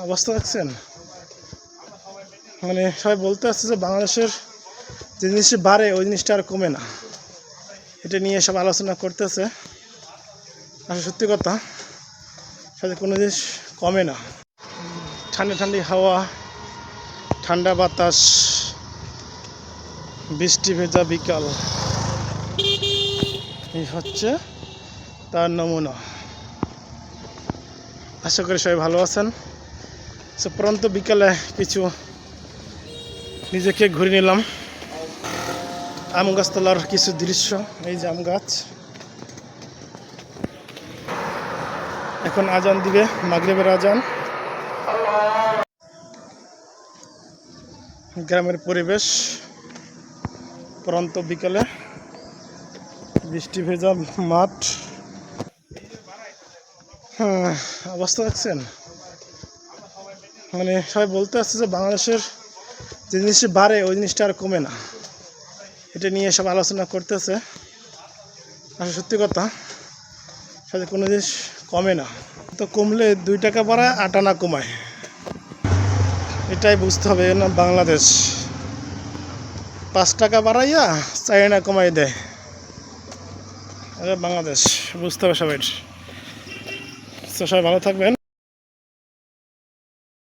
অবস্থা দেখছেন, মানে সবাই বলতে আসছে যে বাংলাদেশের যে জিনিসটা বাড়ে ওই জিনিসটা আর কমে না, এটা নিয়ে সব আলোচনা করতেছে। আসলে সত্যি কথা, সাথে কোনো জিনিস কমে না। ঠান্ডা ঠান্ডি হাওয়া, ঠান্ডা বাতাস, বৃষ্টি ভেজা বিকাল, এই হচ্ছে তার নমুনা। আশা করি সবাই ভালো আছেন। প্রন্ত বিকালে কিছু নিজেকে ঘুরে নিলাম। আম গাছতলার কিছু দৃশ্য, এই যে আম গাছ। এখন আজান দিবে, মাগরিবের আজান। গ্রামের পরিবেশ, প্রন্ত বিকালে বৃষ্টি ভেজা মাঠ। অবস্থা দেখছেন, মানে সবাই বলতে আসছে যে বাংলাদেশের যে জিনিসটা বাড়ে ওই জিনিসটা আর কমে না, এটা নিয়ে সব আলোচনা করতেছে। আসলে সত্যি কথা, সাথে কোনো জিনিস কমে না। তো কমলে 2 টাকা বাড়ায় 8 আনা কমায়, এটাই বুঝতে হবে না। বাংলাদেশ 5 টাকা বাড়াইয়া 4 আনা কমাই দেয়, বাংলাদেশ বুঝতে হবে সবাই। তো সবাই ভালো থাকবেন।